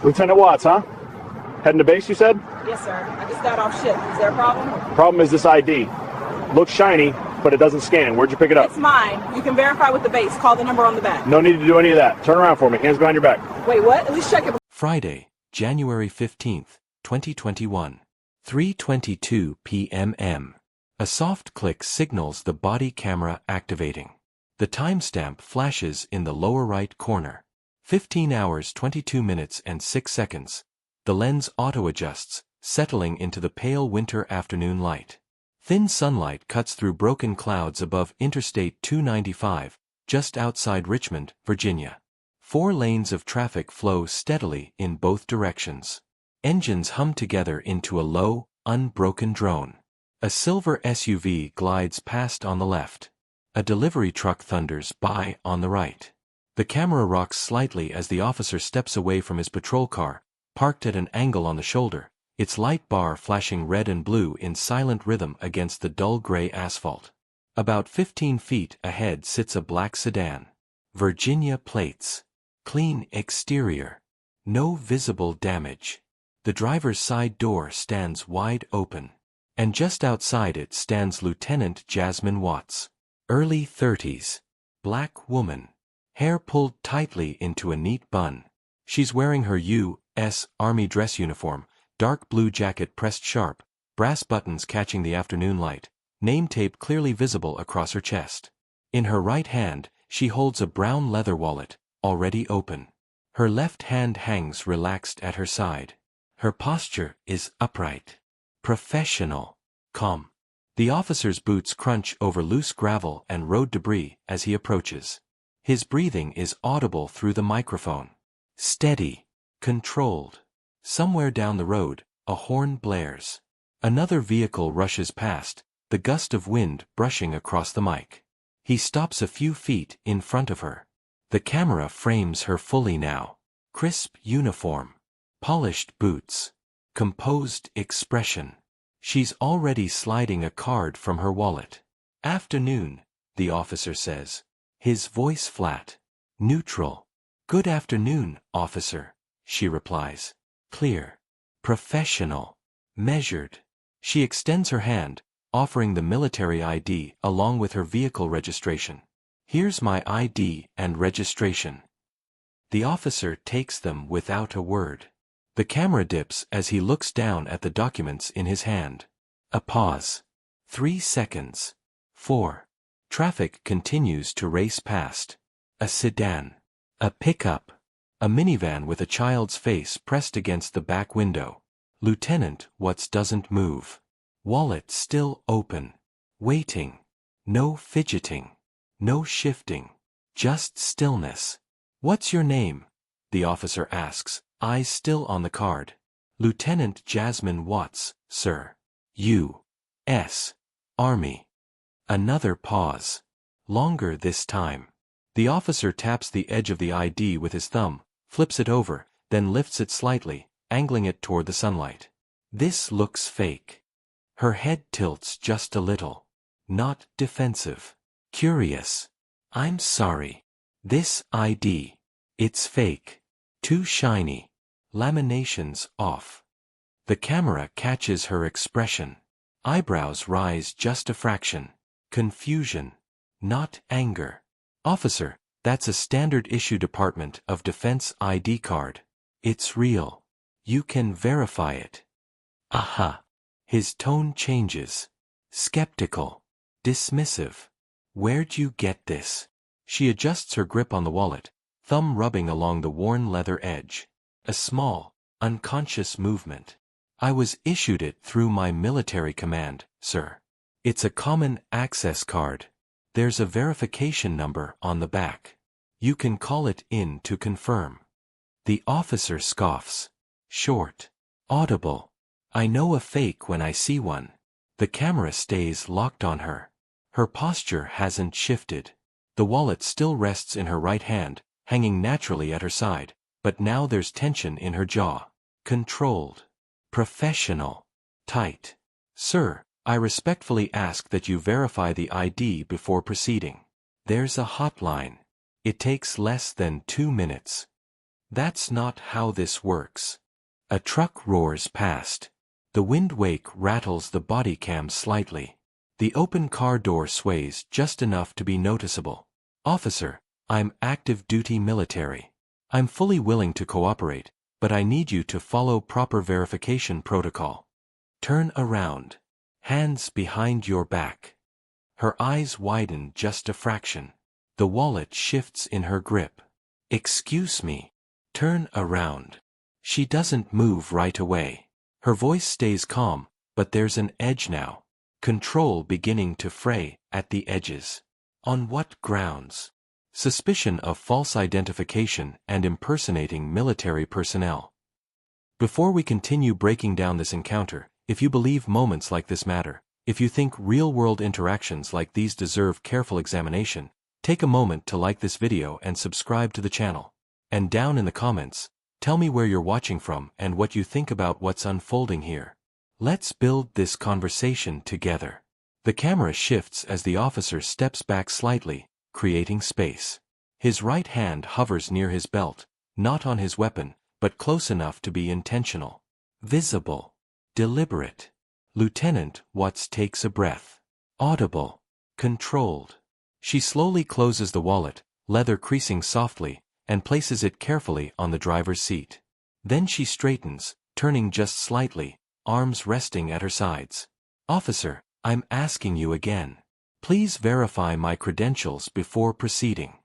Lieutenant Watts, huh? Heading to base, you said? Yes, sir. I just got off ship. Is there a problem? Problem is this ID. Looks shiny, but it doesn't scan. Where'd you pick it up? It's mine. You can verify with the base. Call the number on the back. No need to do any of that. Turn around for me. Hands behind your back. Wait, what? At least check it. Friday, January 15th, 2021. 3:22 p.m. A soft click signals the body camera activating. The timestamp flashes in the lower right corner. 15 hours 22 minutes and 6 seconds. The lens auto-adjusts, settling into the pale winter afternoon light. Thin sunlight cuts through broken clouds above Interstate 295, just outside Richmond, Virginia. 4 lanes of traffic flow steadily in both directions. Engines hum together into a low, unbroken drone. A silver SUV glides past on the left. A delivery truck thunders by on the right. The camera rocks slightly as the officer steps away from his patrol car, parked at an angle on the shoulder, its light bar flashing red and blue in silent rhythm against the dull gray asphalt. About 15 feet ahead sits a black sedan. Virginia plates. Clean exterior. No visible damage. The driver's side door stands wide open. And just outside it stands Lieutenant Jasmine Watts. Early 30s. Black woman. Hair pulled tightly into a neat bun. She's wearing her U.S. Army dress uniform, dark blue jacket pressed sharp, brass buttons catching the afternoon light, name tape clearly visible across her chest. In her right hand, she holds a brown leather wallet, already open. Her left hand hangs relaxed at her side. Her posture is upright. Professional. Calm. The officer's boots crunch over loose gravel and road debris as he approaches. His breathing is audible through the microphone. Steady. Controlled. Somewhere down the road, a horn blares. Another vehicle rushes past, the gust of wind brushing across the mic. He stops a few feet in front of her. The camera frames her fully now. Crisp uniform. Polished boots. Composed expression. She's already sliding a card from her wallet. Afternoon, the officer says. His voice flat. Neutral. Good afternoon, officer, she replies. Clear. Professional. Measured. She extends her hand, offering the military ID along with her vehicle registration. Here's my ID and registration. The officer takes them without a word. The camera dips as he looks down at the documents in his hand. A pause. 3 seconds. 4. Traffic continues to race past. A sedan. A pickup. A minivan with a child's face pressed against the back window. Lieutenant Watts doesn't move. Wallet still open. Waiting. No fidgeting. No shifting. Just stillness. What's your name? The officer asks, eyes still on the card. Lieutenant Jasmine Watts, sir. U.S. Army. Another pause. Longer this time. The officer taps the edge of the ID with his thumb, flips it over, then lifts it slightly, angling it toward the sunlight. This looks fake. Her head tilts just a little. Not defensive. Curious. I'm sorry. This ID. It's fake. Too shiny. Laminations off. The camera catches her expression. Eyebrows rise just a fraction. Confusion. Not anger. Officer, that's a standard issue Department of Defense ID card. It's real. You can verify it. Aha. His tone changes. Skeptical. Dismissive. Where'd you get this? She adjusts her grip on the wallet, thumb rubbing along the worn leather edge. A small, unconscious movement. I was issued it through my military command, sir. It's a common access card. There's a verification number on the back. You can call it in to confirm. The officer scoffs. Short. Audible. I know a fake when I see one. The camera stays locked on her. Her posture hasn't shifted. The wallet still rests in her right hand, hanging naturally at her side, but now there's tension in her jaw. Controlled. Professional. Tight. Sir, I respectfully ask that you verify the ID before proceeding. There's a hotline. It takes less than 2 minutes. That's not how this works. A truck roars past. The wind wake rattles the body cam slightly. The open car door sways just enough to be noticeable. Officer, I'm active duty military. I'm fully willing to cooperate, but I need you to follow proper verification protocol. Turn around. Hands behind your back. Her eyes widen just a fraction. The wallet shifts in her grip. Excuse me. Turn around. She doesn't move right away. Her voice stays calm, but there's an edge now. Control beginning to fray at the edges. On what grounds? Suspicion of false identification and impersonating military personnel. Before we continue breaking down this encounter, if you believe moments like this matter, if you think real-world interactions like these deserve careful examination, take a moment to like this video and subscribe to the channel. And down in the comments, tell me where you're watching from and what you think about what's unfolding here. Let's build this conversation together. The camera shifts as the officer steps back slightly, creating space. His right hand hovers near his belt, not on his weapon, but close enough to be intentional. Visible. Deliberate. Lieutenant Watts takes a breath. Audible. Controlled. She slowly closes the wallet, leather creasing softly, and places it carefully on the driver's seat. Then she straightens, turning just slightly, arms resting at her sides. Officer, I'm asking you again. Please verify my credentials before proceeding.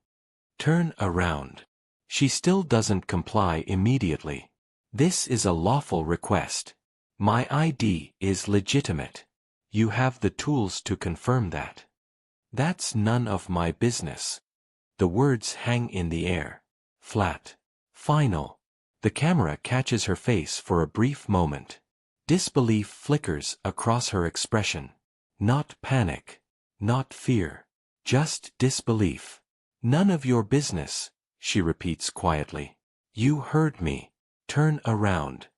Turn around. She still doesn't comply immediately. This is a lawful request. My ID is legitimate. You have the tools to confirm that. That's none of my business. The words hang in the air. Flat. Final. The camera catches her face for a brief moment. Disbelief flickers across her expression. Not panic. Not fear. Just disbelief. None of your business, she repeats quietly. You heard me. Turn around.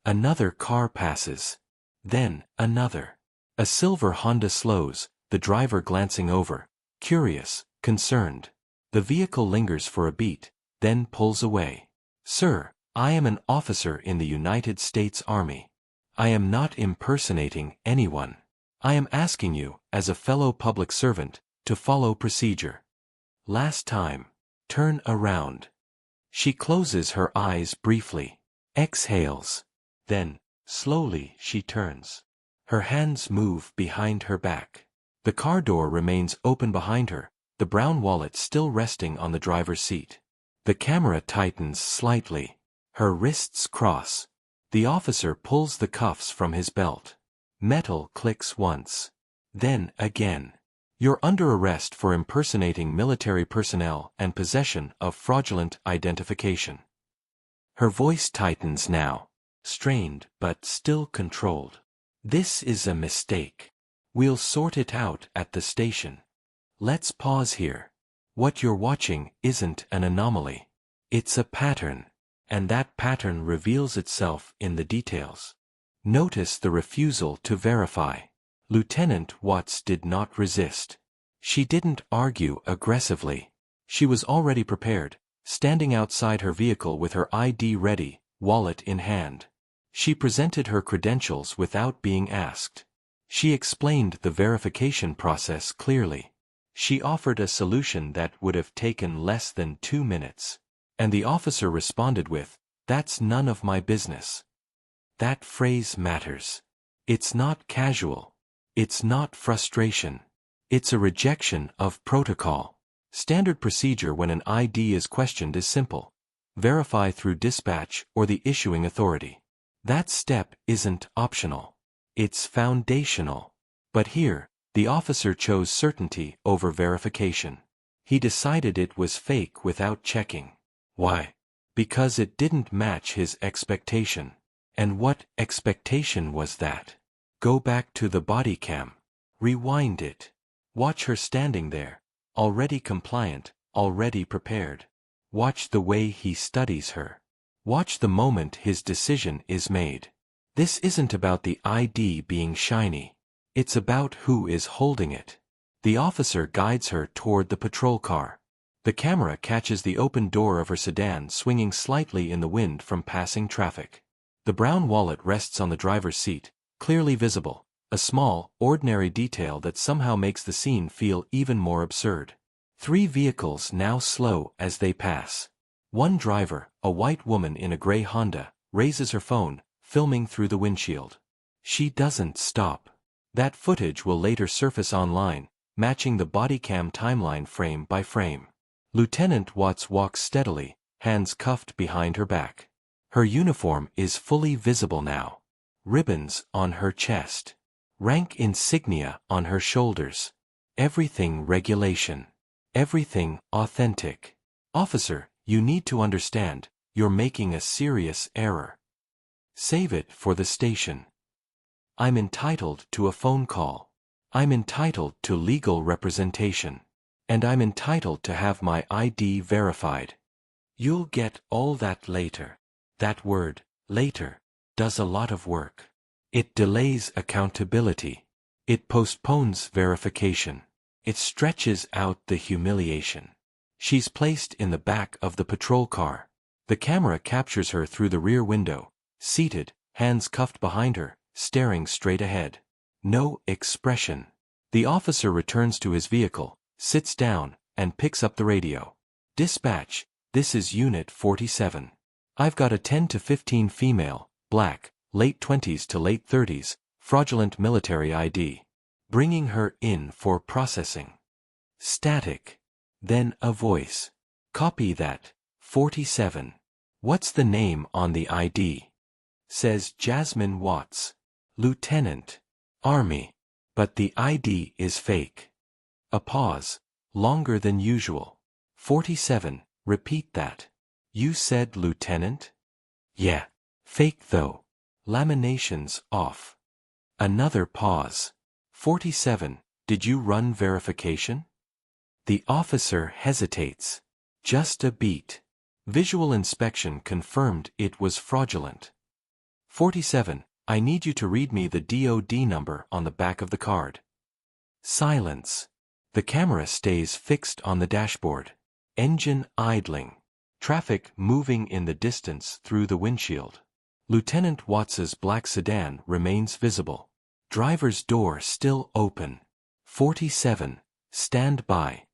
Another car passes. Then, another. A silver Honda slows, the driver glancing over, curious, concerned. The vehicle lingers for a beat, then pulls away. Sir, I am an officer in the United States Army. I am not impersonating anyone. I am asking you, as a fellow public servant, to follow procedure. Last time. Turn around. She closes her eyes briefly. Exhales. Then, slowly she turns. Her hands move behind her back. The car door remains open behind her, the brown wallet still resting on the driver's seat. The camera tightens slightly. Her wrists cross. The officer pulls the cuffs from his belt. Metal clicks once. Then again. You're under arrest for impersonating military personnel and possession of fraudulent identification. Her voice tightens now. Strained but still controlled. This is a mistake. We'll sort it out at the station. Let's pause here. What you're watching isn't an anomaly. It's a pattern. And that pattern reveals itself in the details. Notice the refusal to verify. Lieutenant Watts did not resist. She didn't argue aggressively. She was already prepared, standing outside her vehicle with her ID ready, wallet in hand. She presented her credentials without being asked. She explained the verification process clearly. She offered a solution that would have taken less than 2 minutes. And the officer responded with, "That's none of my business." That phrase matters. It's not casual. It's not frustration. It's a rejection of protocol. Standard procedure when an ID is questioned is simple. Verify through dispatch or the issuing authority. That step isn't optional. It's foundational. But here, the officer chose certainty over verification. He decided it was fake without checking. Why? Because it didn't match his expectation. And what expectation was that? Go back to the body cam. Rewind it. Watch her standing there, already compliant, already prepared. Watch the way he studies her. Watch the moment his decision is made. This isn't about the ID being shiny. It's about who is holding it. The officer guides her toward the patrol car. The camera catches the open door of her sedan swinging slightly in the wind from passing traffic. The brown wallet rests on the driver's seat, clearly visible, a small, ordinary detail that somehow makes the scene feel even more absurd. 3 vehicles now slow as they pass. One driver, a white woman in a gray Honda, raises her phone, filming through the windshield. She doesn't stop. That footage will later surface online, matching the Bodycam timeline frame by frame. Lieutenant Watts walks steadily, hands cuffed behind her back. Her uniform is fully visible now. Ribbons on her chest. Rank insignia on her shoulders. Everything regulation. Everything authentic. Officer, you need to understand, you're making a serious error. Save it for the station. I'm entitled to a phone call. I'm entitled to legal representation. And I'm entitled to have my ID verified. You'll get all that later. That word, later, does a lot of work. It delays accountability. It postpones verification. It stretches out the humiliation. She's placed in the back of the patrol car. The camera captures her through the rear window, seated, hands cuffed behind her, staring straight ahead. No expression. The officer returns to his vehicle, sits down, and picks up the radio. Dispatch, this is Unit 47. I've got a 10 to 15 female, black, late 20s to late 30s, fraudulent military ID. Bringing her in for processing. Static. Then a voice. Copy that. 47. What's the name on the ID? Says Jasmine Watts. Lieutenant. Army. But the ID is fake. A pause. Longer than usual. 47. Repeat that. You said Lieutenant? Yeah. Fake though. Laminations off. Another pause. 47. Did you run verification? The officer hesitates. Just a beat. Visual inspection confirmed it was fraudulent. 47. I need you to read me the DOD number on the back of the card. Silence. The camera stays fixed on the dashboard. Engine idling. Traffic moving in the distance through the windshield. Lieutenant Watts's black sedan remains visible. Driver's door still open. 47. Stand by.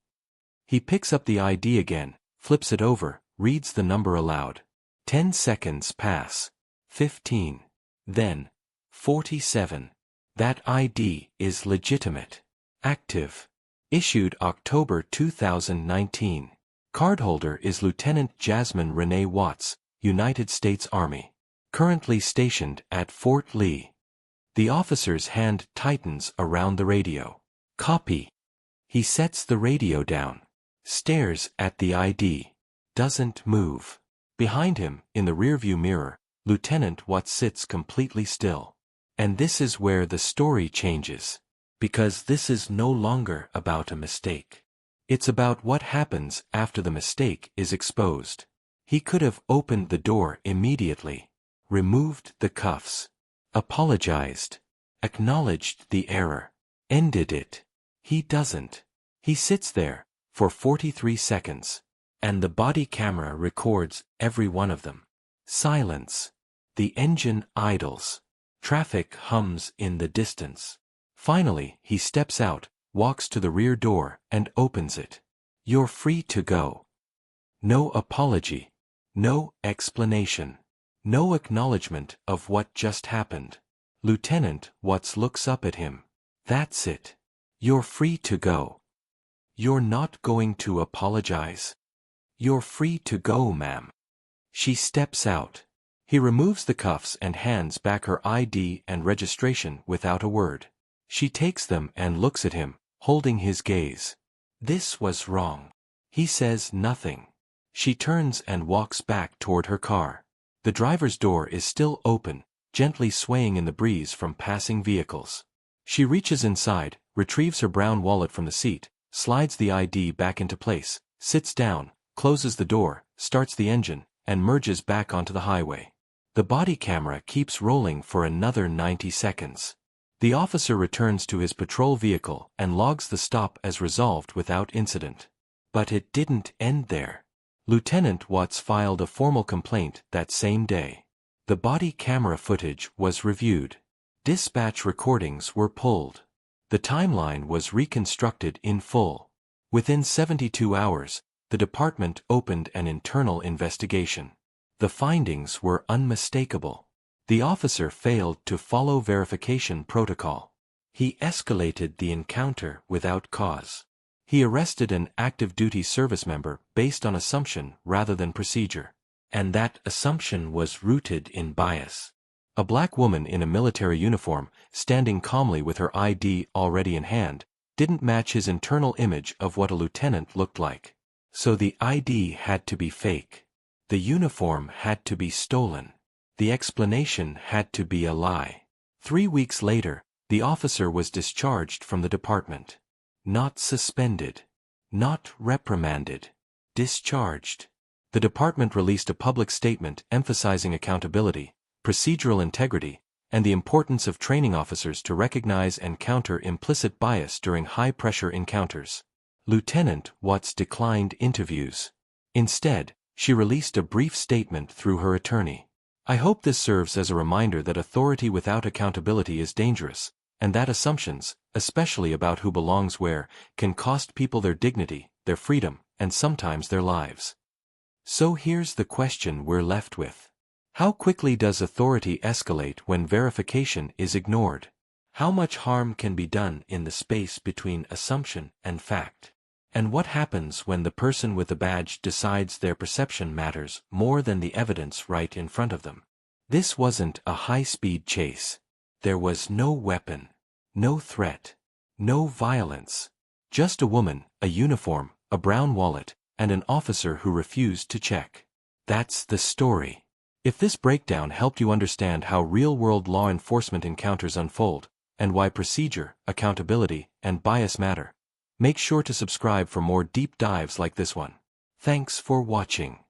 He picks up the ID again, flips it over, reads the number aloud. 10 seconds pass. 15. Then. 47. That ID is legitimate. Active. Issued October 2019. Cardholder is Lieutenant Jasmine Renee Watts, United States Army. Currently stationed at Fort Lee. The officer's hand tightens around the radio. Copy. He sets the radio down. Stares at the ID. Doesn't move. Behind him, in the rearview mirror, Lieutenant Watts sits completely still. And this is where the story changes. Because this is no longer about a mistake. It's about what happens after the mistake is exposed. He could have opened the door immediately. Removed the cuffs. Apologized. Acknowledged the error. Ended it. He doesn't. He sits there, for 43 seconds. And the body camera records every one of them. Silence. The engine idles. Traffic hums in the distance. Finally, he steps out, walks to the rear door, and opens it. You're free to go. No apology. No explanation. No acknowledgement of what just happened. Lieutenant Watts looks up at him. That's it. You're free to go. You're not going to apologize. You're free to go, ma'am. She steps out. He removes the cuffs and hands back her ID and registration without a word. She takes them and looks at him, holding his gaze. This was wrong. He says nothing. She turns and walks back toward her car. The driver's door is still open, gently swaying in the breeze from passing vehicles. She reaches inside, retrieves her brown wallet from the seat, slides the ID back into place, sits down, closes the door, starts the engine, and merges back onto the highway. The body camera keeps rolling for another 90 seconds. The officer returns to his patrol vehicle and logs the stop as resolved without incident. But it didn't end there. Lieutenant Watts filed a formal complaint that same day. The body camera footage was reviewed. Dispatch recordings were pulled. The timeline was reconstructed in full. Within 72 hours, the department opened an internal investigation. The findings were unmistakable. The officer failed to follow verification protocol. He escalated the encounter without cause. He arrested an active duty service member based on assumption rather than procedure. And that assumption was rooted in bias. A black woman in a military uniform, standing calmly with her ID already in hand, didn't match his internal image of what a lieutenant looked like. So the ID had to be fake. The uniform had to be stolen. The explanation had to be a lie. 3 weeks later, the officer was discharged from the department. Not suspended. Not reprimanded. Discharged. The department released a public statement emphasizing accountability, procedural integrity, and the importance of training officers to recognize and counter implicit bias during high-pressure encounters. Lieutenant Watts declined interviews. Instead, she released a brief statement through her attorney. I hope this serves as a reminder that authority without accountability is dangerous, and that assumptions, especially about who belongs where, can cost people their dignity, their freedom, and sometimes their lives. So here's the question we're left with. How quickly does authority escalate when verification is ignored? How much harm can be done in the space between assumption and fact? And what happens when the person with the badge decides their perception matters more than the evidence right in front of them? This wasn't a high-speed chase. There was no weapon, no threat, no violence. Just a woman, a uniform, a brown wallet, and an officer who refused to check. That's the story. If this breakdown helped you understand how real-world law enforcement encounters unfold, and why procedure, accountability, and bias matter, make sure to subscribe for more deep dives like this one. Thanks for watching.